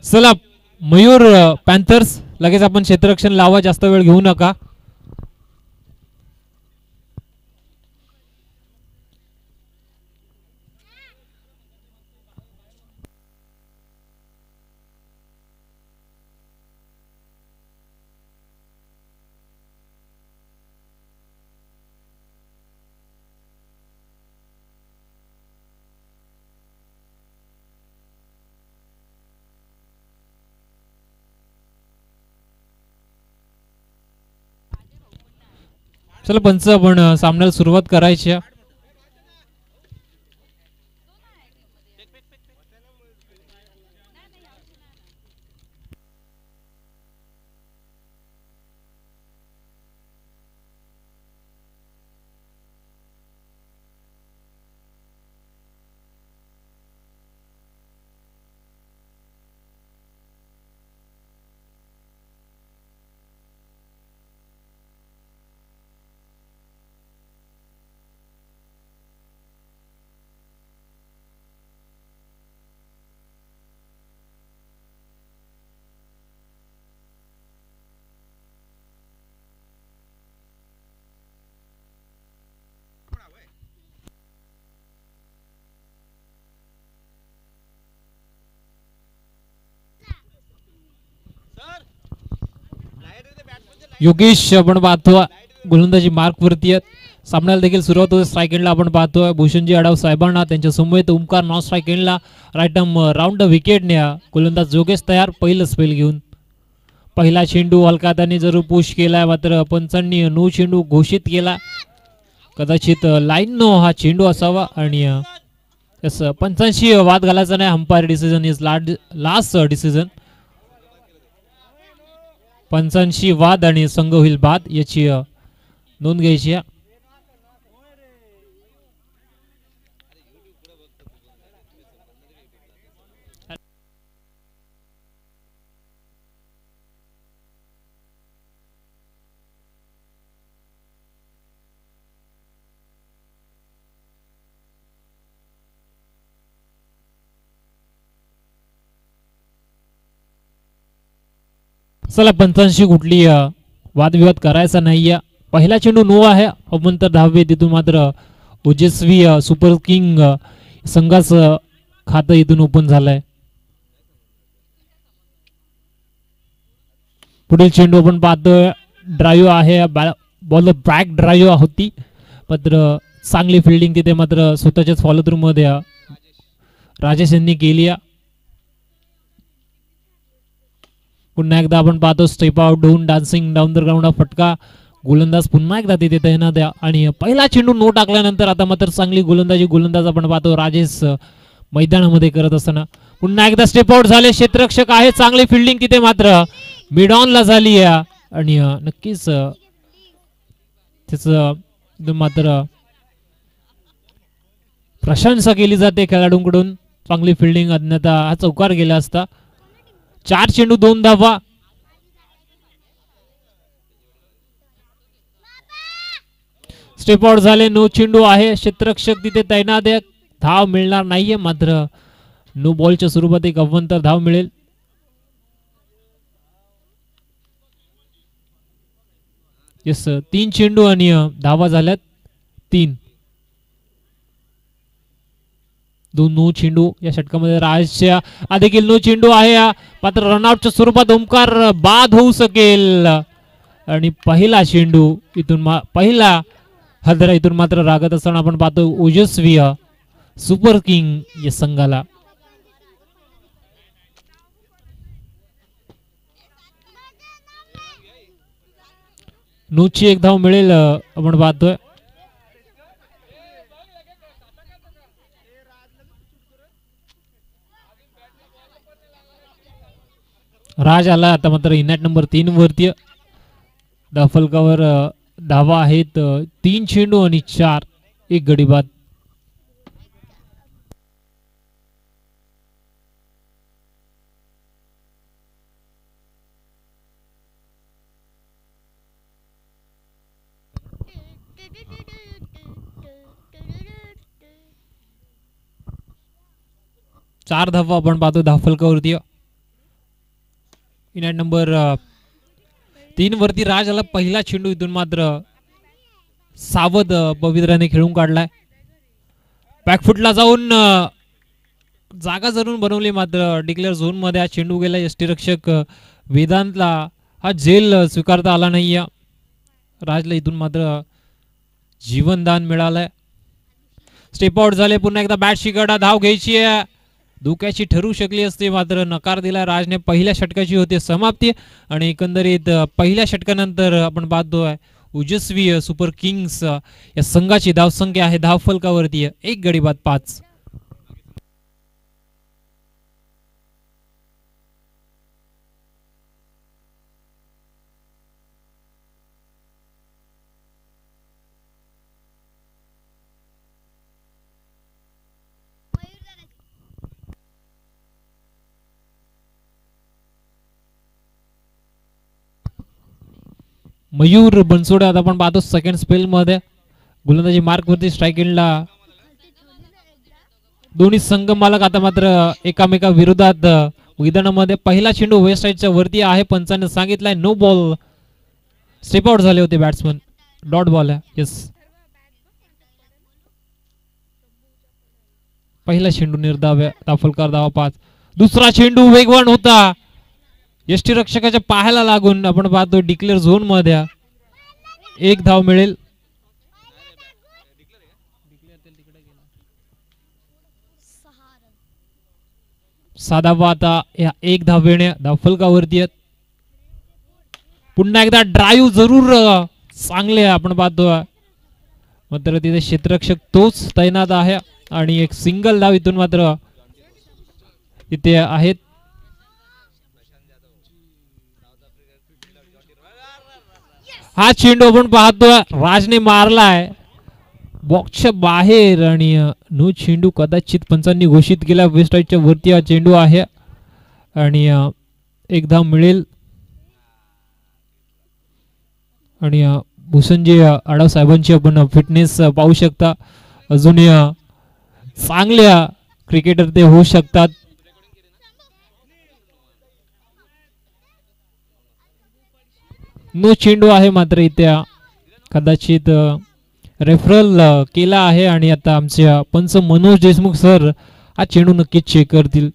चला मयूर पॅन्थर्स लगेच आपण क्षेत्ररक्षण लावा, जास्त वेळ घेऊ नका. चला पंच आपण सामन्याला सुरुवात करायची आहे. योगेश आपण पाहतो गोलंदाजी मार्क वरती आहेत. सामन्याला देखील सुरुवात होते. स्ट्राईक एंडला आपण पाहतोय भूषणजी आडाव साहेबांना, त्यांच्या समोर ओमकार नॉन स्ट्राईक एंडला राईट आर्म राऊंड विकेटने गोलंदाज जोगेश तयार पहिलं स्पेल घेऊन. पहिला चेंडू हलकाताने जरूर पुश केलाय, मात्र पंचांनी नो चेंडू घोषित केला. कदाचित लाईन नो हा चेंडू असावा आणि तसं पंचांशी वाद घालायचा नाही. Umpire decision is last decision. पंचांशी वाद आणि संघ होईल बाद याची नोंद घ्यायची. चला पंचांशी कुठली वादविवाद करायचा नाहीये. पहिला चेंडू नो आहे. अवंतर धावे तिथून मात्र ओजस्वी सुपर किंग संघाचं खातं इथून ओपन झालंय. पुढील चेंडू आपण पाहतोय ड्राईव्ह आहे. बॉल बॅक ड्राईव्ह होती, मात्र चांगली फिल्डिंग तिथे मात्र स्वतःच्याच फॉलो थ्रू मध्ये राजेश यांनी केली. पुन्हा एकदा आपण पाहतो स्टेप आउट होऊन डान्सिंग डाऊन द ग्राउंड फटका. गोलंदाज पुन्हा एकदा तिथे तैनात आहे आणि पहिला चेंडू नो टाकल्यानंतर आता मात्र चांगली गोलंदाज आपण पाहतो राजेश मैदानामध्ये करत असताना. पुन्हा एकदा स्टेप आउट झाले. क्षेत्ररक्षक आहे, चांगली फिल्डिंग तिथे मात्र मिड ऑनला झाली आहे आणि नक्कीच त्याच मात्र प्रशंसा केली जाते खेळाडूंकडून. चांगली फिल्डिंग, अन्यथा हा चौकार गेला असता. 4 चेंडू 2 धावा. स्टेप आउट झाले. नो चेंडू आहे. क्षेत्ररक्षक तिथे तैनात आहे. धाव मिळणार नाहीये, मात्र नो बॉलच्या स्वरूपात एक अवंतर धाव मिळेल. येस 3 चेंडू आणि धावा झाल्यात 3. 2 नो चेंडू या षटकामध्ये. राजच्या देखील नो चेंडू आहे, मात्र रनआउटच्या स्वरूपात ओमकार बाद होऊ शकेल आणि पहिला चेंडू इथून पहिला हदरा इथून मात्र रागत असताना आपण पाहतो ओजस्वी सुपर किंग या संघाला. नूची एक धाव मिळेल आपण पाहतोय. राज आला आता मात्र इनॅट नंबर 3 वरती. फलकावर धावा आहेत 3 चेंडू आणि 4 एक गडी बाद. चार धावा आपण पाहतो धाफलकावरती. इनॅट नंबर 3 वरती राज आला. पहिला चेंडू इथून मात्र सावध पवित्राने खेळून काढलाय. बॅकफुटला जाऊन जागा जरूर बनवली, मात्र डिक्लेअर झोन मध्ये हा चेंडू गेला. यष्टीरक्षक वेदांतला हा झेल स्वीकारता आला नाही. राजला इथून मात्र जीवनदान मिळालंय. स्टेप आउट झाले. पुन्हा एकदा बॅट शिकाडा, धाव घ्यायची आहे, धोक्याची ठरू शकली असते, मात्र नकार दिला राजने. पहिल्या षटकाची होते समाप्ती आणि एकंदरीत पहिल्या षटकानंतर आपण पाहतोय ओजस्वी सुपर किंग्स या संघाची धावसंख्या आहे धावफलकावरती 1 गडी बाद 5. मयूर बनसोडे आता आपण पाहतो सेकंड स्पेल मध्ये गोलंदाजी मार्क वरती. स्ट्राईक एंडला दोन्ही संघ मालक आता मात्र एकामेका विरोधात मैदानामध्ये. पहिला चेंडू वेस्ट साईडच्या वरती आहे, पंचाने सांगितलाय नो बॉल. स्टेप आउट झाले होते बॅट्समन. डॉट बॉल आहे. येस, पहिला चेंडू निर्धाव, दाफलकार धावा 5. दुसरा चेंडू वेगवान होता, यष्टीरक्षकाच्या पायाला लागून आपण पाहतो डिक्लेअर झोन मध्ये 1 धाव मिळेल. साधावा आता या 1 धाव येणे धावफलकावरती आहेत. पुन्हा एकदा ड्राईव्ह जरूर चांगले आपण पाहतो, मात्र तिथे क्षेत्ररक्षक तोच तैनात आहे आणि एक सिंगल धाव इथून मात्र इथे आहेत. हा चेंडू आपण पाहतोय राजने मारलाय बॉक्सच्या बाहेर आणि नो चेंडू कदाचित पंचांनी घोषित केला. वेस्ट साईडच्या वरती हा चेंडू आहे आणि 1 धाव मिळेल. आणि भूषणजी आढाव साहेबांची आपण फिटनेस पाहू शकता. अजूनही चांगल्या क्रिकेटर ते होऊ शकतात. नो चेंडू आहे, मात्र इथे कदाचित रेफरल केला आहे आणि आता आमच्या पंच मनोज देशमुख सर हा चेंडू नक्कीच चेक करतील.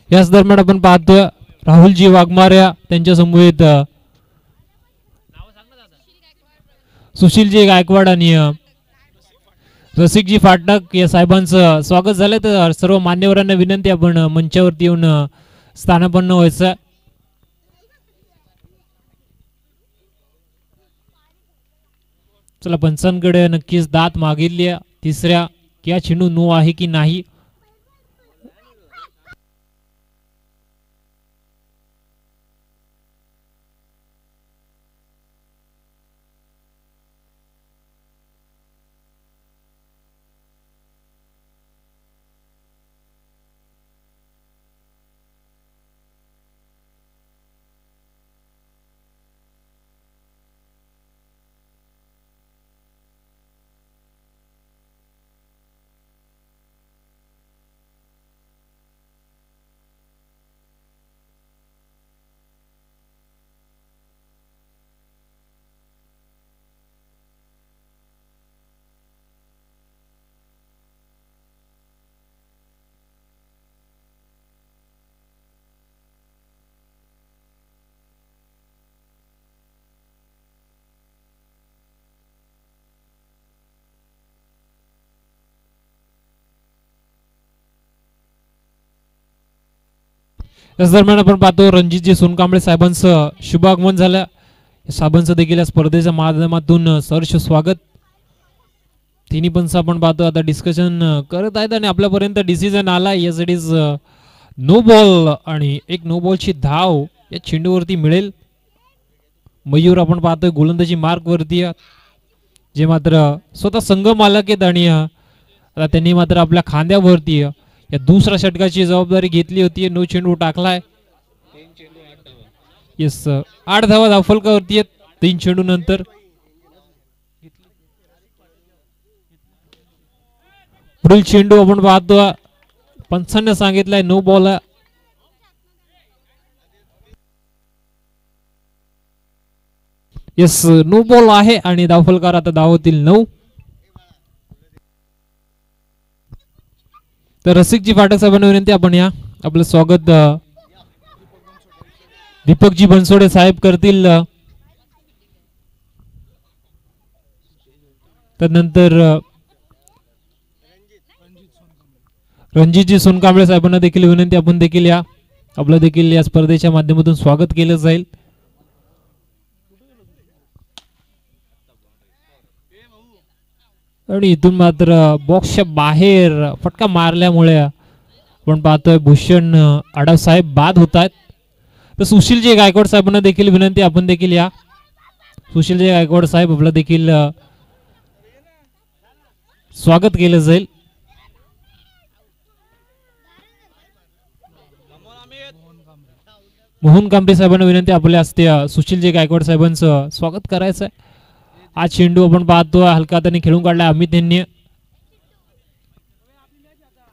याच दरम्यान आपण पाहतोय राहुलजी वाघमारे त्यांच्या समवेत सुशीलजी गायकवाड आणि रसिकजी फाटक या साहेबांचं स्वागत झालं. तर सर्व मान्यवरांना विनंती आपण मंचावरती येऊन स्थानापन्न व्हायचं. चला, पंचांकडे नक्कीच दात मागितली तिसऱ्या की हा चेंडू नो आहे की नाही. याच दरम्यान आपण पाहतो रणजितजी सोनकांबळे साहेबांचं शुभागमन झालं. साहेबांचं देखील या स्पर्धेच्या माध्यमातून सहर्ष स्वागत. तिन्ही पंच आपण पाहतो आता डिस्कशन करत आहेत आणि आपल्यापर्यंत डिसिजन आला. Yes, it is no ball आणि एक नो बॉलची धाव या चेंडूवरती मिळेल. मयूर आपण पाहतोय गोलंदाजी मार्क वरती, जे मात्र स्वतः संघ मालक आहेत आणि आता त्यांनी मात्र आपल्या खांद्यावरती या दुसऱ्या षटकाची जबाबदारी घेतली होती. नो चेंडू टाकलाय. येस 8 धावा धावफलकावरती आहेत 3 चेंडू नंतर. पुढील चेंडू आपण पाहतो पंचांनी सांगितलंय no ball. Yes no ball आहे आणि धावफलकार आता धावतील 9. तर रसिकजी पाठक साहेबांना विनंती आपण या आपलं स्वागत दीपकजी बनसोडे साहेब करतील. त्यानंतर रणजितजी सोनकांबळे साहेबांना देखील विनंती आपण देखील या आपलं देखील या स्पर्धेच्या माध्यमातून स्वागत केलं जाईल. आणि इथून मात्र बॉक्सच्या बाहेर फटका मारल्यामुळे आपण पाहतोय भूषण आडाव साहेब बाद होत आहेत. तर सुशीलजी गायकवाड साहेबांना देखील विनंती आपण देखील या. सुशीलजी गायकवाड साहेब आपलं देखील स्वागत केलं जाईल. मोहन कांबळे साहेबांना विनंती आपल्या हस्ते सुशीलजी गायकवाड साहेबांचं स्वागत करायचं आहे. आज चेंडू आपण पाहतो हलका हाताने खेळून काढला अमित यांनी.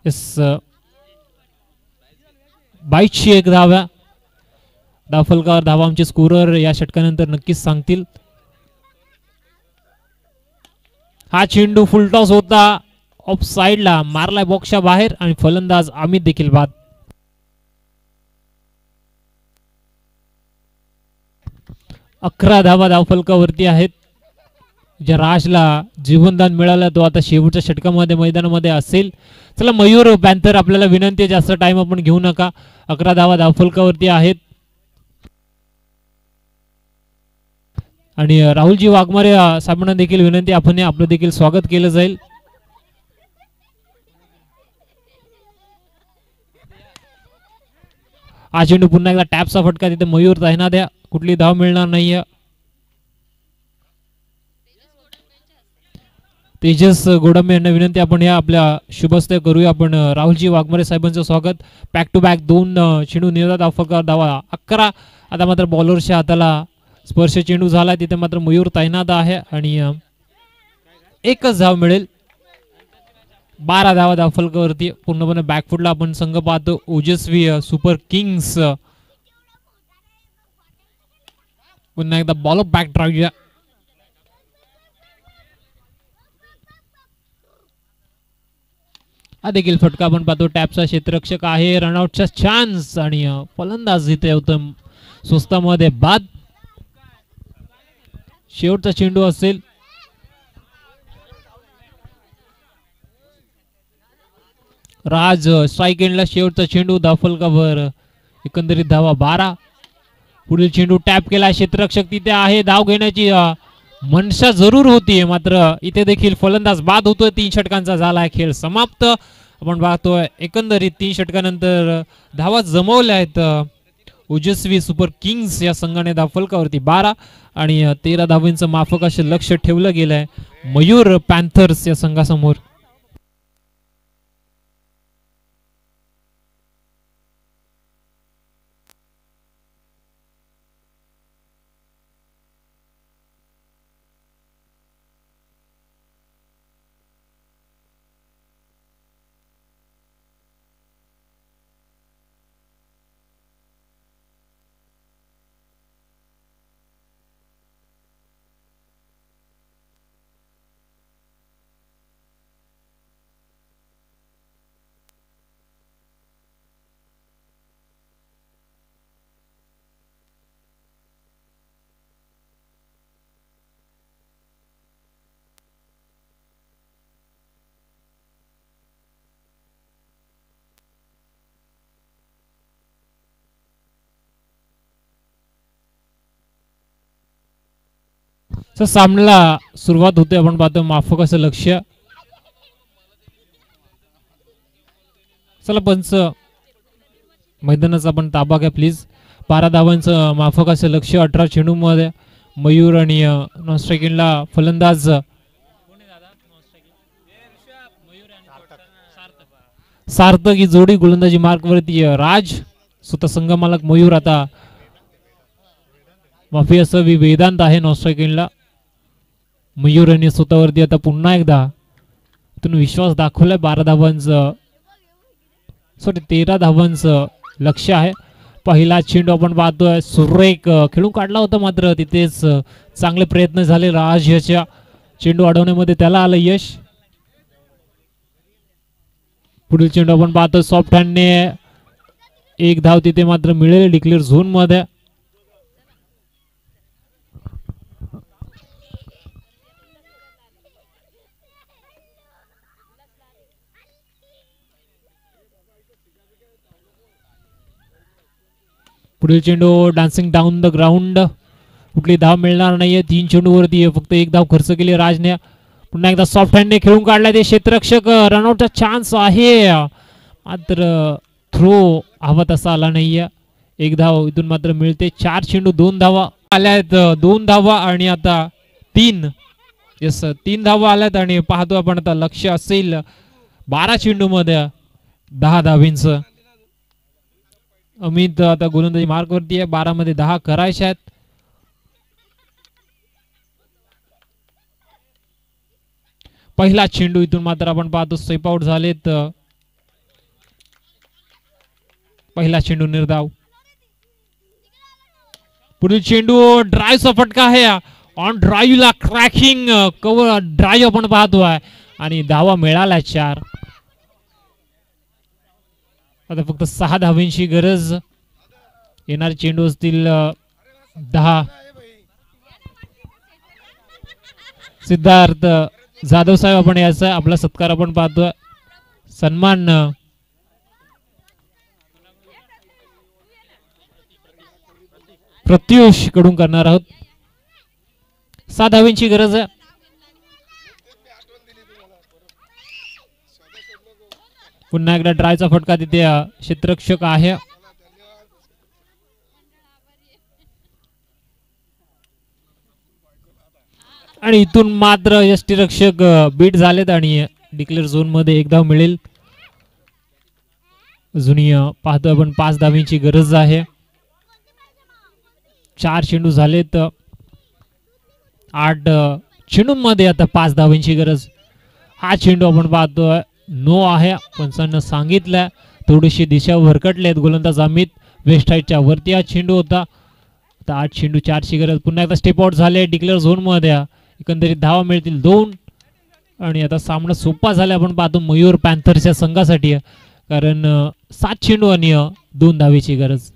येस 22 धावा धावफलकावर धावा आमचे स्कोरर या षटकानंतर नक्कीच सांगतील. हा चेंडू फुलटॉस होता ऑफ साइडला मारलाय बॉक्सच्या बाहेर आणि फलंदाज अमित देखील बाद. अकरा धावा धावफलकावरती आहेत. ज्या राजला जीवनदान मिळालं तो आता शेवटच्या षटकामध्ये मैदानामध्ये असेल. चला मयूर पॅन्थर आपल्याला विनंती आहे जास्त टाइम आपण घेऊ नका. 11 धावा धावफलकावरती आहेत आणि राहुलजी वाघमारे साहेबांना देखील विनंती आपण आपलं देखील स्वागत केलं जाईल. हा चेंडू पुन्हा एकदा टॅपचा फटका तिथे मयूर तैनात द्या कुठली धाव मिळणार नाहीये. तेजस गोडंबे यांना विनंती आपण या आपल्या शुभस्ते करूया आपण राहुलजी वाघमारे साहेबांचं स्वागत. बॅक टू बॅक 2 चेंडू निर्धाव धावफलकावर धावा 11. आता मात्र बॉलरच्या हाताला स्पर्श चेंडू झाला तिथे मात्र मयूर तैनात आहे आणि एकच धाव मिळेल. 12 धावा धावफलकावरती पूर्णपणे बॅकफुटला आपण संघ पाहतो ओजस्वी सुपर किंग्स. पुन्हा एकदा बॉल बॅक ड्राईव्ह. हा देखील फटका आपण पाहतो टॅपचा क्षेत्ररक्षक आहे. रनआउटचा चान्स आणि फलंदाज इथे होतो स्वस्तामध्ये बाद. शेवटचा चेंडू असेल. राज स्ट्राइक एंडला शेवटचा चेंडू धावफलकावर एकंदरीत धावा 12. पुढील चेंडू टॅप केला क्षेत्ररक्षक तिथे आहे. धाव घेण्याची मनशा जरूर होती मात्र इथे देखील फलंदाज बाद होतोय. 3 षटकांचा झाला खेळ समाप्त. आपण पाहतोय एकंदरीत 3 षटकानंतर धावा जमवल्या आहेत. ओजस्वी सुपर किंग्स या संघाने धावफलकावरती 12 आणि 13 धावांचं माफक असे लक्ष ठेवलं गेलंय मयूर पॅन्थर्स या संघासमोर. सामन्याला सुरुवात होते. आपण पाहतो माफक असं लक्ष. चला पंच मैदानाचा आपण ताबा घ्या प्लीज. 12 धावांचं माफक असं लक्ष. 18 चेंडू मध्ये मयूर आणि नॉन स्ट्रायकिंगला फलंदाज सार्थक ही जोडी गोलंदाजी मार्कवरती राज स्वतः संघ मालक मयूर आता माफी असं वेदांत आहे नॉन स्ट्राईक एंडला. मयूर यांनी स्वतःवरती आता पुन्हा एकदा इथून विश्वास दाखवलाय. 12 धावांचं 13 धावांचं लक्ष आहे. पहिला चेंडू आपण पाहतोय सुरेख खेळून काढला होता, मात्र तिथेच चांगले प्रयत्न झाले राज याच्या चेंडू अडवण्यामध्ये, त्याला आलं यश. पुढील चेंडू आपण पाहतो सॉफ्ट हँडने 1 धाव तिथे मात्र मिळेल डिक्लेअर झोन मध्ये. पुढील चेंडू डान्सिंग डाऊन द ग्राउंड, कुठली धाव मिळणार नाहीये. 3 चेंडू वरती फक्त 1 धाव खर्च केली राजने. पुन्हा एकदा सॉफ्ट हँडने खेळून काढला ते क्षेत्ररक्षक. रनआउटचा चान्स आहे, मात्र थ्रो हवा तसा आला नाहीये. 1 धाव इथून मात्र मिळते. 4 चेंडू 2 धावा आल्यात. 2 धावा आणि आता 3 धावा आल्यात आणि पाहतो आपण आता लक्ष असेल 12 चेंडू मध्ये 10 धावींचं. अमित आता गोलंदाजी मार्क वरती आहे. 12 मध्ये 10 करायचे आहेत. पहिला चेंडू इथून मात्र आपण पाहतो स्टेप आउट झालेत. पहिला चेंडू निर्धाव. पुढील चेंडू ड्राईव्हचा फटका आहे. ऑन ड्राईव्हला क्रॅकिंग कव्हर ड्राईव्ह आपण पाहतोय आणि धावा मिळाला 4. आता फक्त 6 धावांची गरज. येणारे चेंडू असतील 10. सिद्धार्थ जाधव साहेब आपण याचा आपला सत्कार आपण पाहतोय, सन्मान प्रत्युष कडून करणार आहोत. 6 धावांची गरज आहे. पुन्हा एकदा ड्रायचा फटका तिथे क्षेत्ररक्षक आहे. आणि इथून मात्र यष्टीरक्षक बीट झालेत आणि डिक्लेअर झोन मध्ये 1 धाव मिळेल. अजूनही पाहतोय आपण 5 धावांची गरज आहे. 4 चेंडू झालेत. 8 चेंडूंमध्ये आता 5 धावांची गरज. हा चेंडू आपण पाहतोय नो आहे. पंचांना सांगितलं थोडीशी दिशा भरकटलेत. गोलंदाज अमित वेस्ट हाईटच्या वरती हा चेंडू होता. आता 8 चेंडू 4 ची गरज. पुन्हा एकदा स्टेप आउट झाले डिक्लेअर झोन मध्ये. एकंदरीत धावा मिळतील 2 आणि आता सामना सोपा झाला आपण पाहतो मयूर पॅन्थर्सच्या संघासाठी, कारण 7 चेंडू आणि 2 धावेची गरज.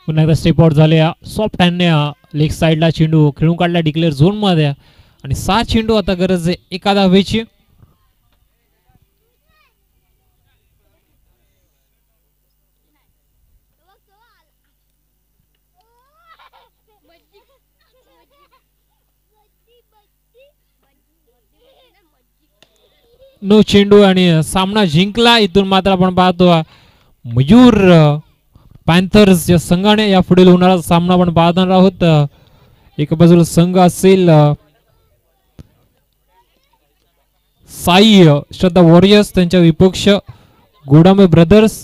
पुन्हा एकदा स्टेप आउट झाले. सॉफ्ट हँडने लेग साइडला चेंडू खेळून काढला डिक्लेअर झोन मध्ये आणि 6 चेंडू आता गरज आहे 1 धावेची. नो चेंडू आणि सामना जिंकला. इथून मात्र आपण पाहतो मयूर पॅन्थर्स या संघाने या पुढील होणारा सामना आपण पाहणार आहोत. एका बाजूला संघ असेल साई श्रद्धा वॉरियर्स, त्यांच्या विपक्ष गोडामे ब्रदर्स.